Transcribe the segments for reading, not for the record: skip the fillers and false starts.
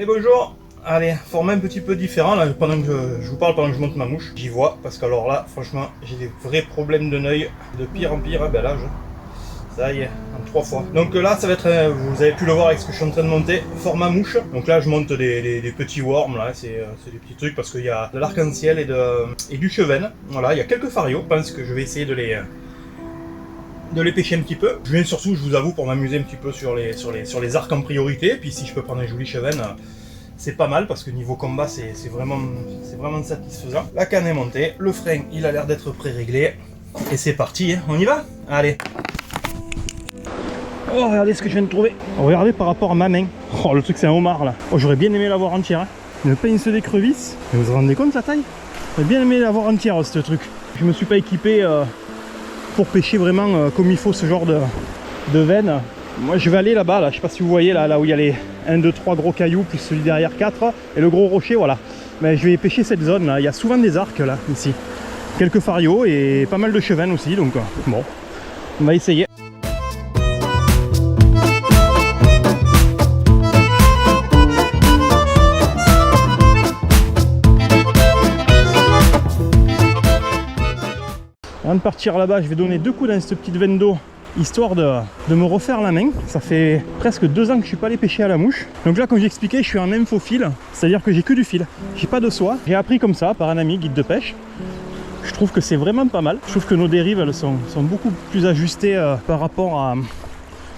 Et bonjour. Allez, format un petit peu différent là, pendant que je vous parle, pendant que je monte ma mouche. J'y vois, parce qu'alors là, franchement, j'ai des vrais problèmes de l'œil, de pire en pire. Ben là, ça y est, en 3 fois. Donc là, ça va être, vous avez pu le voir avec ce que je suis en train de monter, format mouche. Donc là, je monte des petits worms, là, c'est des petits trucs, parce qu'il y a de l'arc-en-ciel et du chevenne. Voilà, il y a quelques farios, je pense que je vais essayer de les pêcher un petit peu. Je viens surtout, je vous avoue, pour m'amuser un petit peu sur les arcs en priorité. Puis si je peux prendre un joli chevenne, c'est pas mal parce que niveau combat, c'est vraiment satisfaisant. La canne est montée, le frein, il a l'air d'être pré-réglé. Et c'est parti, hein. On y va? Allez. Oh, regardez ce que je viens de trouver. Regardez par rapport à ma main. Oh, le truc, c'est un homard là. Oh, j'aurais bien aimé l'avoir entière. Hein. Une pince d'écrevisse. Mais vous vous rendez compte la taille? J'aurais bien aimé l'avoir entière, ce truc. Je me suis pas équipé pour pêcher vraiment comme il faut ce genre de veine. Moi je vais aller là-bas, là, je sais pas si vous voyez là où il y a les 1, 2, 3 gros cailloux, plus celui derrière 4 et le gros rocher, voilà. Mais je vais pêcher cette zone là, il y a souvent des arcs là, ici. Quelques farios et pas mal de chevennes aussi, donc bon, on va essayer. Avant de partir là-bas, je vais donner 2 coups dans cette petite veine d'eau, histoire de me refaire la main. Ça fait presque 2 ans que je suis pas allé pêcher à la mouche. Donc là, comme j'expliquais, je suis en infofil, c'est-à-dire que j'ai que du fil. J'ai pas de soie. J'ai appris comme ça par un ami guide de pêche. Je trouve que c'est vraiment pas mal. Je trouve que nos dérives, elles sont beaucoup plus ajustées par rapport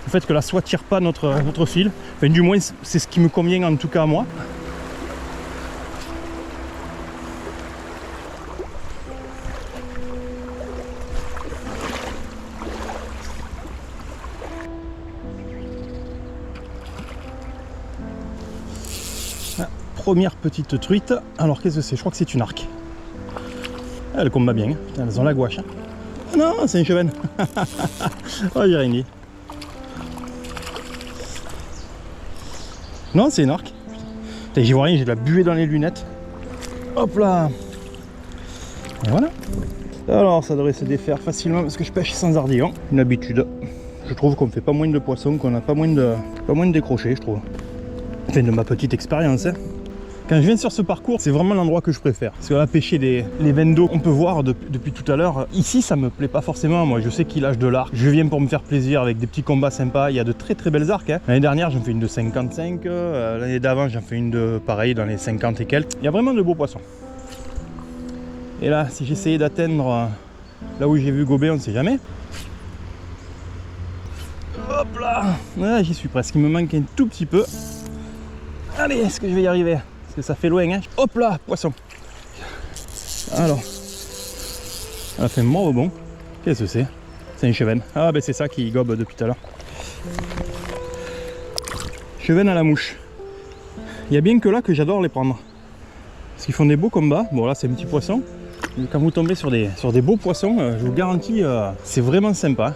au fait que la soie tire pas notre fil. Enfin, du moins, c'est ce qui me convient en tout cas à moi. Première petite truite. Alors qu'est-ce que c'est? Je crois que c'est une arc. Elle combat bien. Hein. Putain, elles ont la gouache. Hein. Ah non, c'est une chevenne. Oh, j'ai rien dit. Non, c'est une arc. Putain, j'y vois rien, j'ai de la buée dans les lunettes. Hop là. Et voilà. Alors ça devrait se défaire facilement parce que je pêche sans ardillon. Une habitude. Je trouve qu'on fait pas moins de poissons, qu'on a pas moins de décrochés, je trouve. Enfin, de ma petite expérience. Hein. Quand je viens sur ce parcours, c'est vraiment l'endroit que je préfère. Parce que là, pêcher les veines d'eau, on peut voir depuis tout à l'heure. Ici, ça me plaît pas forcément. Moi, je sais qu'il lâche de l'arc. Je viens pour me faire plaisir avec des petits combats sympas. Il y a de très très belles arcs. Hein. L'année dernière, j'en fais une de 55. L'année d'avant, j'en fais une de pareil, dans les 50 et quelques. Il y a vraiment de beaux poissons. Et là, si j'essayais d'atteindre là où j'ai vu gober, on ne sait jamais. Hop là, ouais, j'y suis presque. Il me manque un tout petit peu. Allez, est-ce que je vais y arriver? Parce que ça fait loin, hein. Hop là, poisson. Alors, elle a fait un mort rebond. Qu'est-ce que c'est? C'est une chevenne. Ah ben c'est ça qui gobe depuis tout à l'heure. Chevenne à la mouche. Il y a bien que là que j'adore les prendre. Parce qu'ils font des beaux combats. Bon là c'est un petit poisson. Mais quand vous tombez sur des beaux poissons, je vous garantis, c'est vraiment sympa.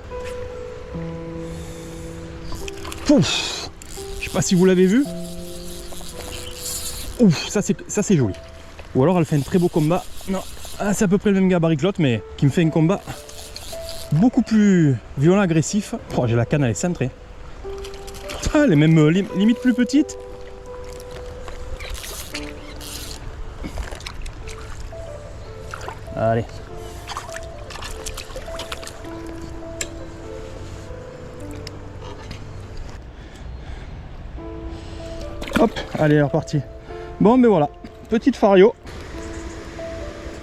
Pouf, je sais pas si vous l'avez vu. Ouf, ça c'est joli. Ou alors elle fait un très beau combat. Non, ah, c'est à peu près le même gabarit que l'autre, mais qui me fait un combat beaucoup plus violent, agressif. Oh, j'ai la canne, elle est cintrée. Ah, elle est même limite plus petite. Allez. Hop, allez, alors parti. Bon, mais voilà, petite fario,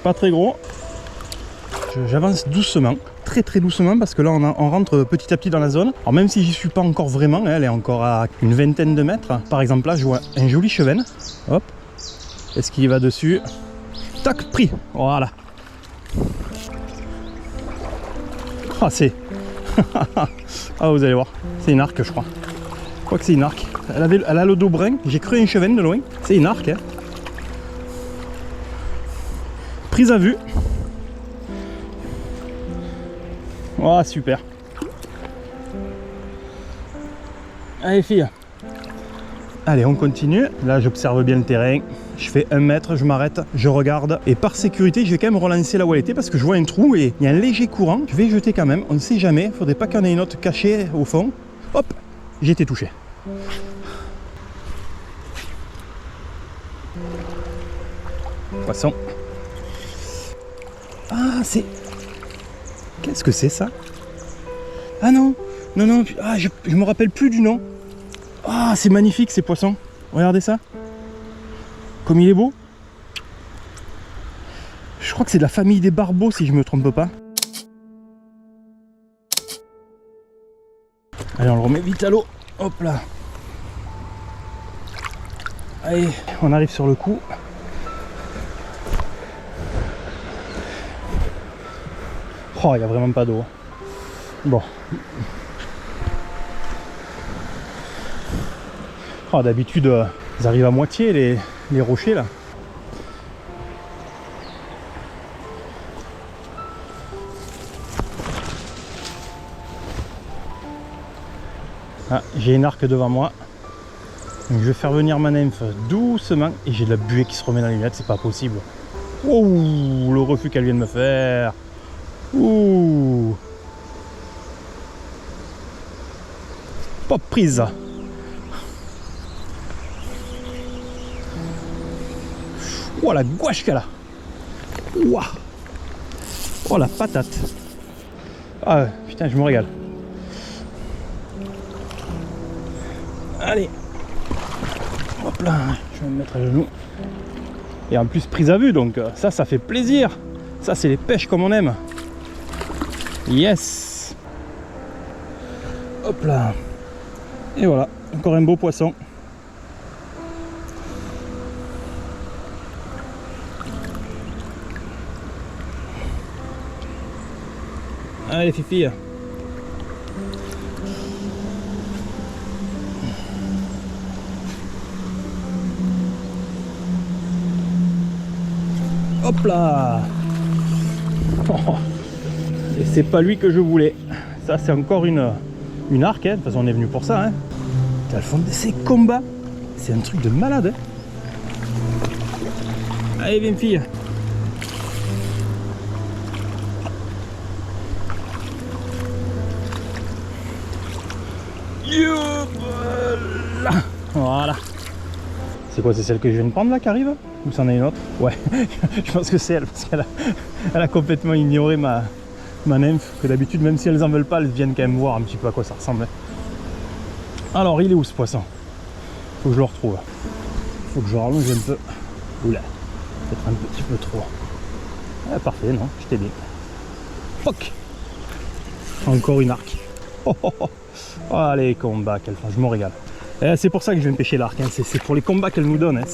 pas très gros. J'avance doucement, très très doucement, parce que là on rentre petit à petit dans la zone. Alors même si j'y suis pas encore vraiment, elle est encore à une vingtaine de mètres. Par exemple là, je vois un joli chevenne. Hop, est-ce qu'il va dessus? Tac, pris, voilà. Ah, c'est... ah, vous allez voir, c'est une arc, je crois. Je crois que c'est une arc. Elle a le dos brun. J'ai cru une chevenne de loin. C'est une arc. Hein. Prise à vue. Oh, super. Allez, filles. Allez, on continue. Là, j'observe bien le terrain. Je fais 1 mètre, je m'arrête, je regarde. Et par sécurité, je vais quand même relancer là où elle était parce que je vois un trou et il y a un léger courant. Je vais jeter quand même. On ne sait jamais. Il ne faudrait pas qu'il y en ait une autre cachée au fond. Hop, j'ai été touché. Poisson. Ah, c'est... Qu'est-ce que c'est ça? Ah non, non, non, ah, je me rappelle plus du nom. Ah, c'est magnifique ces poissons. Regardez ça. Comme il est beau. Je crois que c'est de la famille des barbeaux si je me trompe pas. Allez, on le remet vite à l'eau. Hop là. Allez, on arrive sur le coup. Oh, il n'y a vraiment pas d'eau. Bon. Oh, d'habitude, ils arrivent à moitié les rochers là. Ah, j'ai une arc devant moi. Donc je vais faire venir ma nymphe doucement. Et j'ai de la buée qui se remet dans les lunettes, c'est pas possible. Ouh, le refus qu'elle vient de me faire. Ouh. Pop prise. Oh la gouache qu'elle a. Ouah. Oh la patate. Ah putain, je me régale. Allez. Hop là, je vais me mettre à genoux. Et en plus prise à vue, donc ça fait plaisir. Ça c'est les pêches comme on aime. Yes. Hop là. Et voilà, encore un beau poisson. Allez Fifi. Hop là. Oh. Et c'est pas lui que je voulais. Ça c'est encore une arc, hein. De toute façon on est venu pour ça. Hein. Elles font ces combats. C'est un truc de malade. Hein. Allez viens fille. Voilà. C'est quoi, c'est celle que je viens de prendre là qui arrive? Ou c'en est une autre? Ouais, je pense que c'est elle parce qu'elle a complètement ignoré ma nymphe. Que d'habitude, même si elles en veulent pas, elles viennent quand même voir un petit peu à quoi ça ressemble. Alors, il est où ce poisson? Faut que je le retrouve. Faut que je rallonge un peu. Oula, peut-être un petit peu trop. Ah, parfait, non, je t'ai dit. Fuck. Encore une arc. Oh, oh, oh. Oh, allez, combat, quelle fin, je me régale. C'est pour ça que je viens pêcher l'arc, hein. C'est pour les combats qu'elle nous donne. Hein.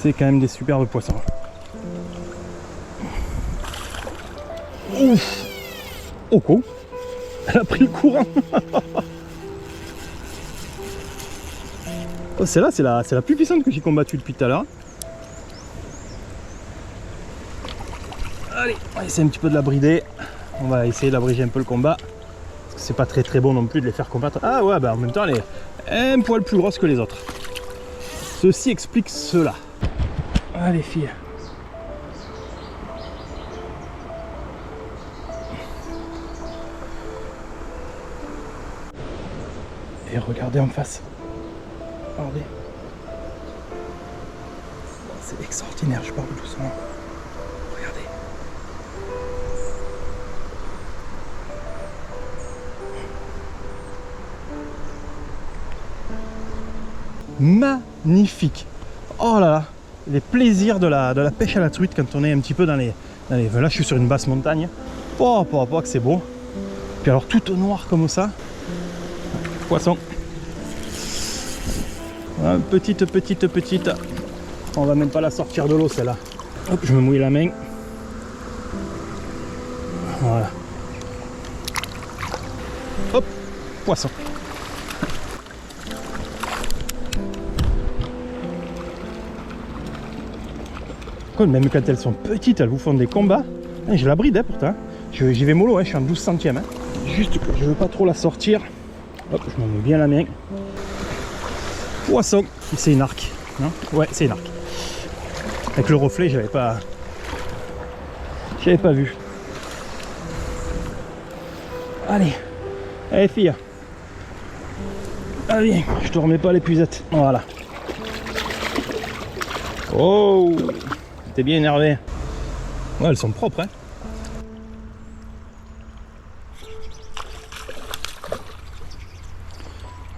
C'est quand même des superbes poissons. Ouf. Oh con. Elle a pris le courant. Oh, celle-là, c'est la plus puissante que j'ai combattue depuis tout à l'heure. Allez, on va essayer un petit peu de la brider. On va essayer d'abriger un peu le combat. Parce que c'est pas très bon non plus de les faire combattre. Ah ouais, bah en même temps, elle est un poil plus grosse que les autres. Ceci explique cela. Allez, filles. Et regardez en face. Regardez. C'est extraordinaire, je parle doucement. Regardez. Magnifique. Oh là là, les plaisirs de la pêche à la truite quand on est un petit peu dans les... Là je suis sur une basse montagne. Oh, que c'est beau. Puis alors tout au noir comme ça. Poisson. Voilà, petite. On va même pas la sortir de l'eau celle-là. Hop, je me mouille la main. Voilà. Hop, poisson. Même quand elles sont petites, elles vous font des combats. Je la bride hein, pourtant. J'y vais mollo, hein, je suis en 12 centièmes. Hein. Juste que je veux pas trop la sortir. Hop, je me mets bien la main. Poisson. C'est une arc. Non? Ouais, c'est une arc. Avec le reflet, j'avais pas vu. Allez. Allez, fille. Allez, je te remets pas l'épuisette. Voilà. Oh, t'es bien énervé. Ouais, elles sont propres, hein.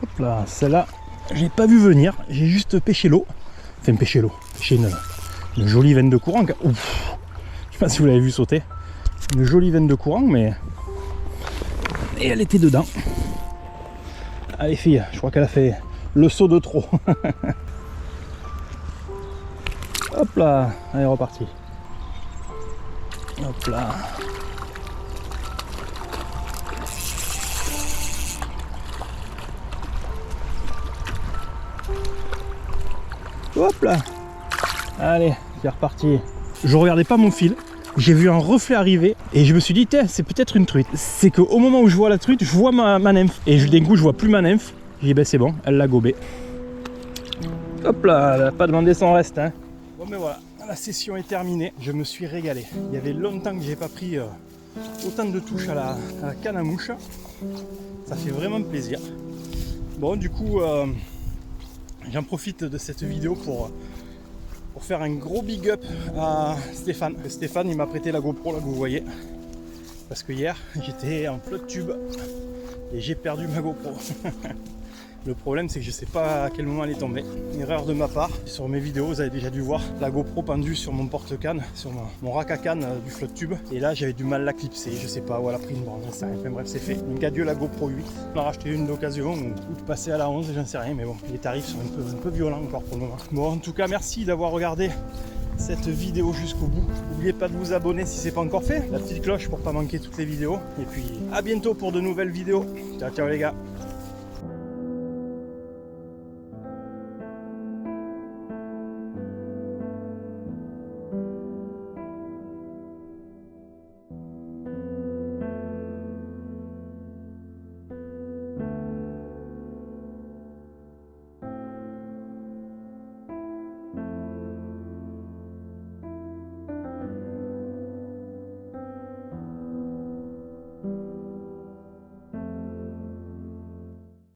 Hop là, celle-là, j'ai pas vu venir. J'ai juste pêché l'eau. Enfin, pêché l'eau. Pêché une jolie veine de courant. Ouf. Je sais pas si vous l'avez vu sauter. Une jolie veine de courant, mais... Et elle était dedans. Allez, fille, je crois qu'elle a fait le saut de trop. Hop là, allez, reparti. Hop là. Hop là. Allez, c'est reparti. Je regardais pas mon fil. J'ai vu un reflet arriver et je me suis dit, tiens, c'est peut-être une truite. C'est qu'au moment où je vois la truite, je vois ma nymphe. Et d'un coup, je vois plus ma nymphe. J'ai dit, ben c'est bon, elle l'a gobé. Hop là, elle n'a pas demandé son reste, hein. Bon, mais voilà, la session est terminée. Je me suis régalé. Il y avait longtemps que j'ai pas pris autant de touches à la canne à mouche. Ça fait vraiment plaisir. Bon, du coup, j'en profite de cette vidéo pour faire un gros big up à Stéphane. Stéphane, il m'a prêté la GoPro là que vous voyez. Parce que hier, j'étais en flotte tube et j'ai perdu ma GoPro. Le problème, c'est que je sais pas à quel moment elle est tombée. Une erreur de ma part. Sur mes vidéos, vous avez déjà dû voir la GoPro pendue sur mon porte-canne, sur mon rack à canne du flotte tube. Et là, j'avais du mal à la clipser. Je sais pas où elle a pris une borne, j'en sais rien. Enfin, bref, c'est fait. Donc adieu la GoPro 8. On a racheté une d'occasion ou de passer à la 11, j'en sais rien. Mais bon, les tarifs sont un peu violents encore pour le moment. Bon, en tout cas, merci d'avoir regardé cette vidéo jusqu'au bout. N'oubliez pas de vous abonner si c'est pas encore fait. La petite cloche pour pas manquer toutes les vidéos. Et puis, à bientôt pour de nouvelles vidéos. Ciao, ciao les gars.